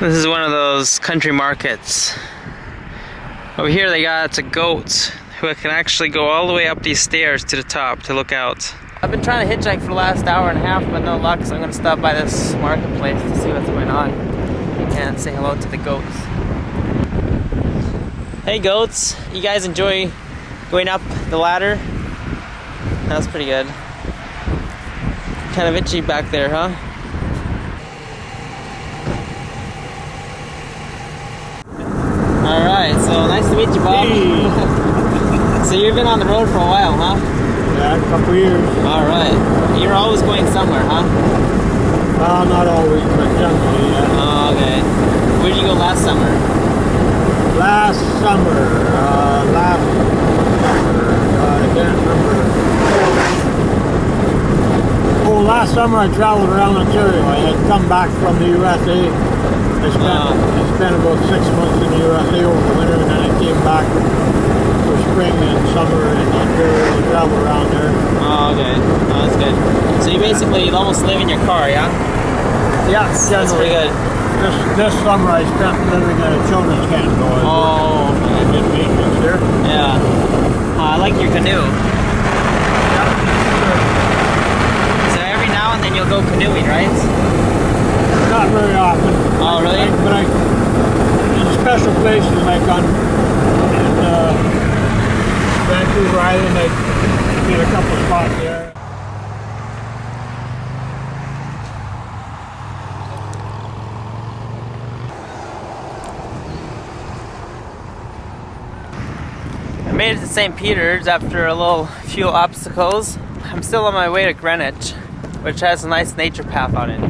This is one of those country markets. Over here they got a goat who can actually go all the way up these stairs to the top to look out. I've been trying to hitchhike for the last hour and a half, but no luck, so I'm going to stop by this marketplace to see what's going on and say hello to the goats. Hey goats, you guys enjoy going up the ladder? That's pretty good. Kind of itchy back there, huh? Alright, so nice to meet you, Bob. Hey. So you've been on the road for a while, huh? Yeah, a couple years. Alright. You're always going somewhere, huh? Well, not always, but generally, yeah. Oh, okay. Where'd you go last summer? Last summer, I can't remember. Oh, last summer I traveled around Ontario. I had come back from the USA. I spent about 6 months in the USA over the winter, and then I came back for spring and summer in Ontario to travel around there. Oh, okay. Oh, that's good. So you basically almost live in your car, yeah? Yeah, That's pretty good. This summer I spent living at a children's camp. Oh. I did maintenance there. Yeah. I like your canoe. Yeah, sure. So every now and then you'll go canoeing, right? Not very often. Oh, really? But I in special places like on in Vancouver Island, I did a couple spots there. I made it to St. Peter's after a few obstacles. I'm still on my way to Greenwich, which has a nice nature path on it.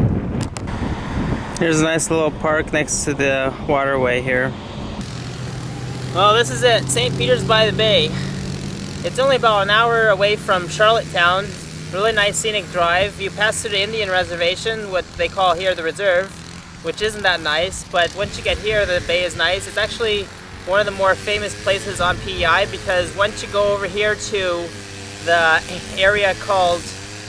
Here's a nice little park next to the waterway here. Well, this is it, St. Peter's by the Bay. It's only about an hour away from Charlottetown. Really nice scenic drive. You pass through the Indian Reservation, what they call here the Reserve, which isn't that nice, but once you get here, the bay is nice. It's actually one of the more famous places on PEI because once you go over here to the area called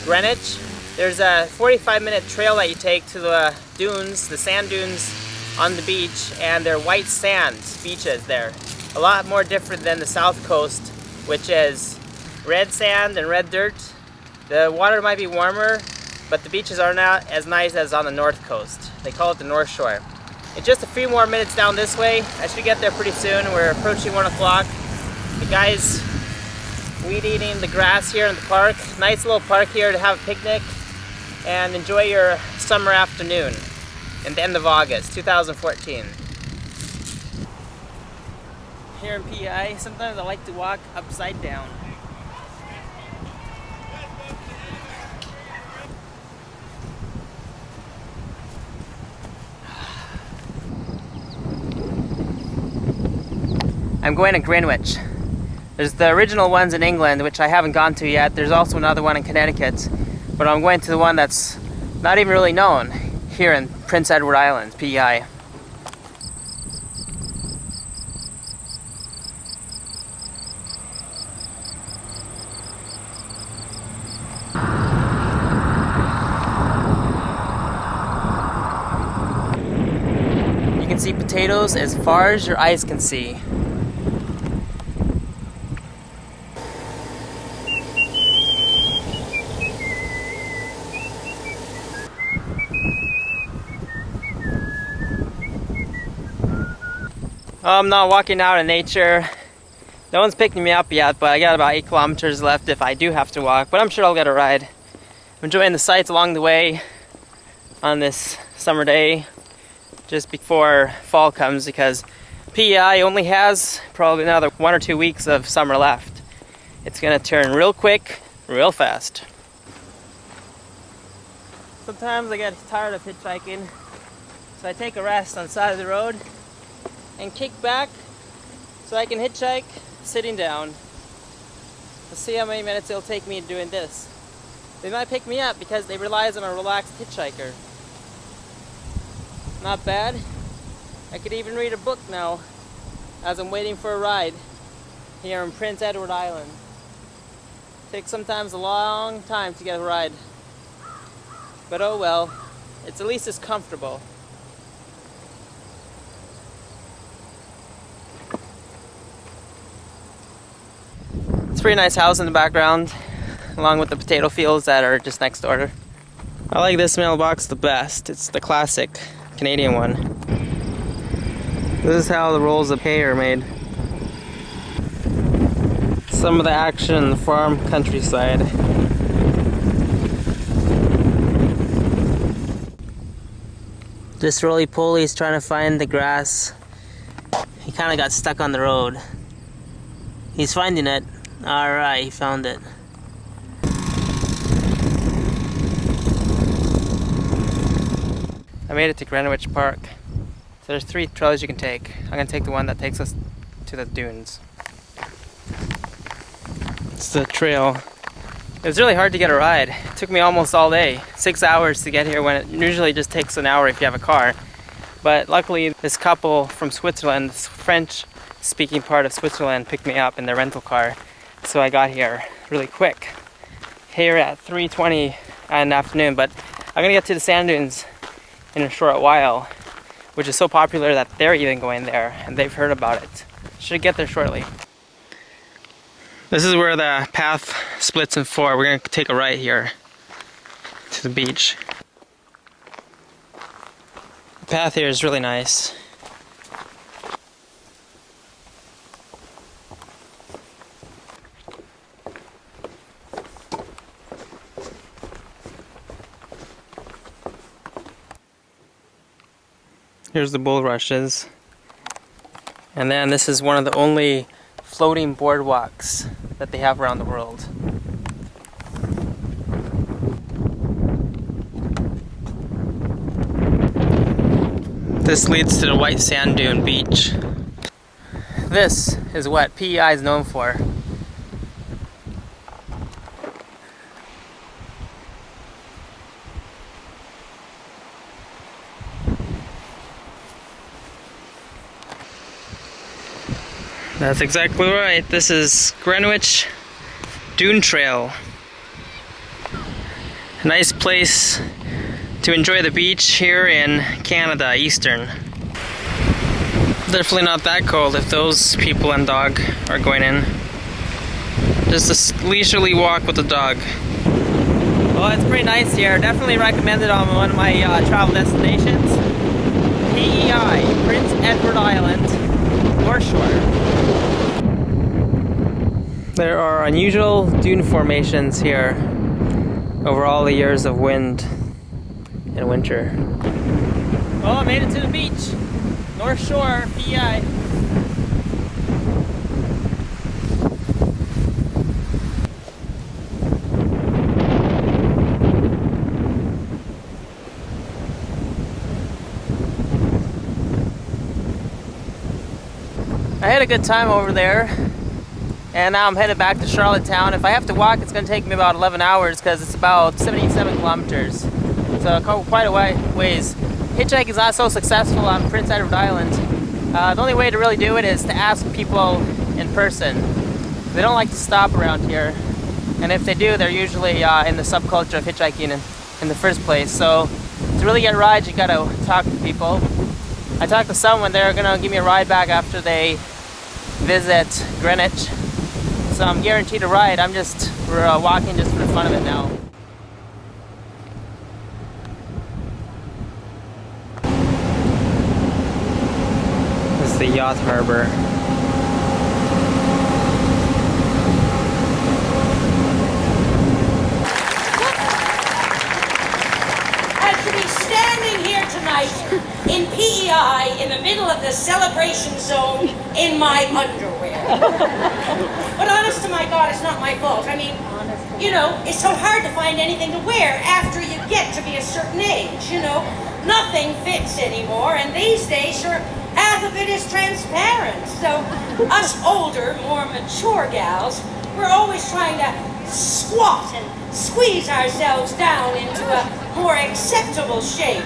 Greenwich, there's a 45-minute trail that you take to the dunes, the sand dunes on the beach, and they're white sand beaches there. A lot more different than the south coast, which is red sand and red dirt. The water might be warmer, but the beaches are not as nice as on the north coast. They call it the North Shore. It's just a few more minutes down this way. I should get there pretty soon. We're approaching 1 o'clock. The guys weed eating the grass here in the park. Nice little park here to have a picnic and enjoy your summer afternoon in the end of August 2014. Here in PEI, sometimes I like to walk upside down. I'm going to Greenwich. There's the original ones in England, which I haven't gone to yet. There's also another one in Connecticut. But I'm going to the one that's not even really known here in Prince Edward Island, PEI. You can see potatoes as far as your eyes can see. I'm not walking out in nature. No one's picking me up yet, but I got about 8 kilometers left if I do have to walk, but I'm sure I'll get a ride. I'm enjoying the sights along the way on this summer day just before fall comes because PEI only has probably another 1 or 2 weeks of summer left. It's gonna turn real quick, real fast. Sometimes I get tired of hitchhiking, so I take a rest on the side of the road and kick back so I can hitchhike sitting down. Let's see how many minutes it'll take me doing this. They might pick me up because they realize I'm a relaxed hitchhiker. Not bad. I could even read a book now as I'm waiting for a ride here in Prince Edward Island. Takes sometimes a long time to get a ride. But oh well, it's at least as comfortable. pretty nice house in the background, along with the potato fields that are just next door. I like this mailbox the best. It's the classic Canadian one. This is how the rolls of hay are made. Some of the action in the farm countryside. This roly-poly is trying to find the grass. He kind of got stuck on the road. He's finding it. Alright, he found it. I made it to Greenwich Park. So there's 3 trails you can take. I'm gonna take the one that takes us to the dunes. It's the trail. It was really hard to get a ride. It took me almost all day. 6 hours to get here when it usually just takes an hour if you have a car. But luckily this couple from Switzerland, this French-speaking part of Switzerland, picked me up in their rental car. So I got here really quick. Here at 3:20 in the afternoon, but I'm gonna get to the sand dunes in a short while, which is so popular that they're even going there and they've heard about it. Should get there shortly. This is where the path splits in 4. We're gonna take a right here to the beach. The path here is really nice. Here's the bulrushes. And then this is one of the only floating boardwalks that they have around the world. This leads to the White Sand Dune Beach. This is what PEI is known for. That's exactly right. This is Greenwich Dune Trail. A nice place to enjoy the beach here in Canada, Eastern. Definitely not that cold if those people and dog are going in. Just a leisurely walk with the dog. Well, it's pretty nice here. Definitely recommend it on one of my travel destinations. PEI, Prince Edward Island, North Shore. There are unusual dune formations here over all the years of wind and winter. Well, I made it to the beach. North Shore, PEI. I had a good time over there. And now I'm headed back to Charlottetown. If I have to walk, it's going to take me about 11 hours because it's about 77 kilometers. So quite a ways. Hitchhiking is not so successful on Prince Edward Island. The only way to really do it is to ask people in person. They don't like to stop around here. And if they do, they're usually in the subculture of hitchhiking in the first place. So to really get rides, you got to talk to people. I talked to someone, they're going to give me a ride back after they visit Greenwich. So I'm guaranteed a ride. We're walking just for the fun of it now. This is the yacht harbor. To be standing here tonight in PEI in the middle of the celebration zone in my underwear. But honest to my God, it's not my fault. I mean, you know, it's so hard to find anything to wear after you get to be a certain age, you know. Nothing fits anymore, and these days, sure, half of it is transparent. So us older, more mature gals, we're always trying to squat and squeeze ourselves down into a more acceptable shape.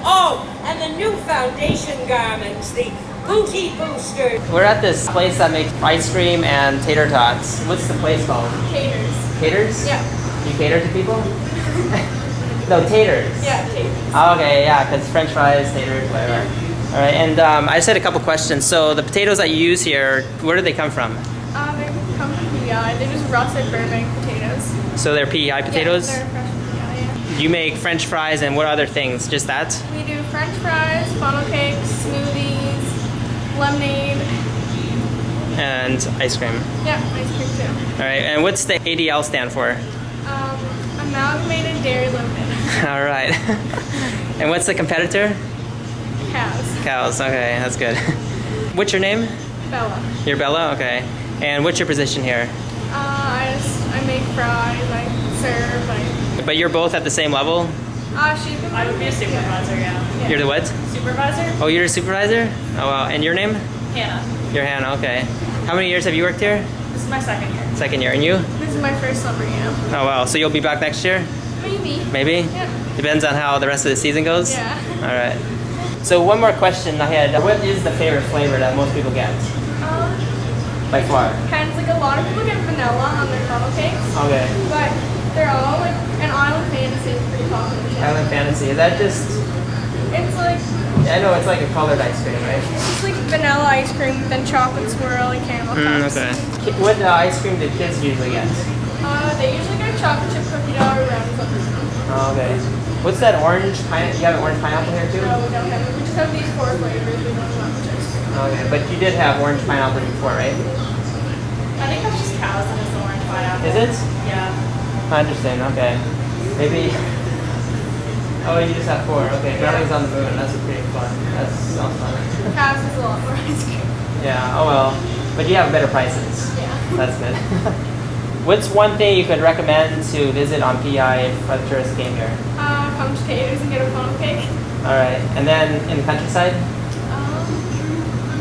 Oh, and the new foundation garments, the booty boosters. We're at this place that makes ice cream and tater tots. What's the place called? Caters. Caters? Yeah. You cater to people? No, taters. Yeah, caters. Oh, okay, yeah, because French fries, taters, whatever. All right, and I just had a couple questions. So the potatoes that you use here, where do they come from? They come from PEI. They're just russet Burbank potatoes. So they're PEI potatoes? Yeah, they're fresh from PEI, yeah. You make French fries and what other things? Just that? We do French fries, funnel cakes, smoothies, lemonade. And ice cream. Yeah, ice cream too. All right, and what's the ADL stand for? Amalgamated Dairy Limited. All right. And what's the competitor? Cows. Cows, okay, that's good. What's your name? Bella. You're Bella, okay. And what's your position here? I make fries, I serve, But you're both at the same level? I would be a supervisor, yeah. You're the what? Supervisor? Oh, you're a supervisor? Oh, wow. And your name? Hannah. You're Hannah, okay. How many years have you worked here? This is my second year. Second year. And you? This is my first summer, yeah. Oh, wow. So you'll be back next year? Maybe. Maybe? Yeah. Depends on how the rest of the season goes? Yeah. All right. So one more question I had. What is the favorite flavor that most people get? By far. Depends, like a lot of people get vanilla on their funnel cakes, Okay. but they're all like, an Island Fantasy is pretty popular too. Island Fantasy. Is that just... It's like, I know it's like a colored ice cream, right? it's just like vanilla ice cream, then chocolate swirl and caramel cups. Okay. What ice cream do kids usually get? They usually get chocolate chip cookie dough or brownie cookies. Oh, okay. What's that orange pineapple? You have an orange pineapple here too? No, we don't have it. We just have these 4 flavors. We don't have much ice cream. Okay, but you did have orange pineapple before, right? I think that's just cows and it's the orange pineapple. Is it? Yeah. I understand, okay. Maybe... Oh, you just have 4. Okay, Brownies on the Moon. That's pretty fun. That sounds fun. Cows is a lot more ice cream. Yeah, oh well. But you have better prices. Yeah. That's good. What's one thing you could recommend to visit on PEI if a tourist came here? Come to Taters and get a funnel cake. Alright, and then in the countryside?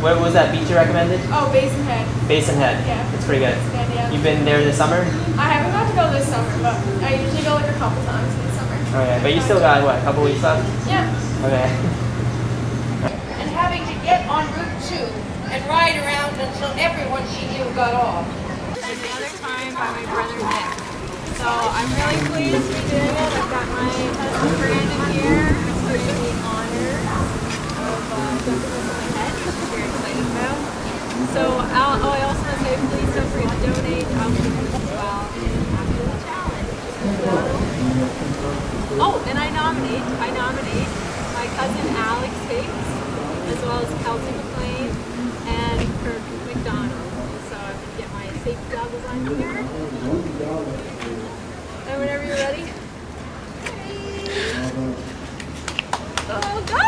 What was that beach you recommended? Oh, Basin Head. Basin Head. Yeah. It's pretty good. Good, yeah. You've been there this summer? I haven't got to go this summer, but I usually go like a couple times in the summer. Okay, but you still got, what, a couple weeks left? Yeah. Okay. And having to get on Route 2 and ride around until everyone she knew got off. And the other time by my brother Nick. So I'm really pleased to be doing it. I've got my husband Brandon here. It's pretty neat honor of jumping over my head, which I'm very excited about. So I also want to say please don't forget to donate. I'll be doing as well after the challenge. Oh, and I nominate my cousin Alex Hicks, as well as Kelsey McLean and Kirk McDonald. So I would get my safety goggles on here. And whenever you're ready. Oh God!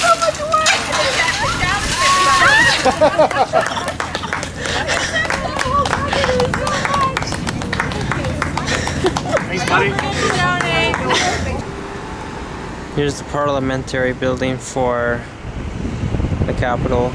So much work! Thanks, buddy. Here's the parliamentary building for the capital.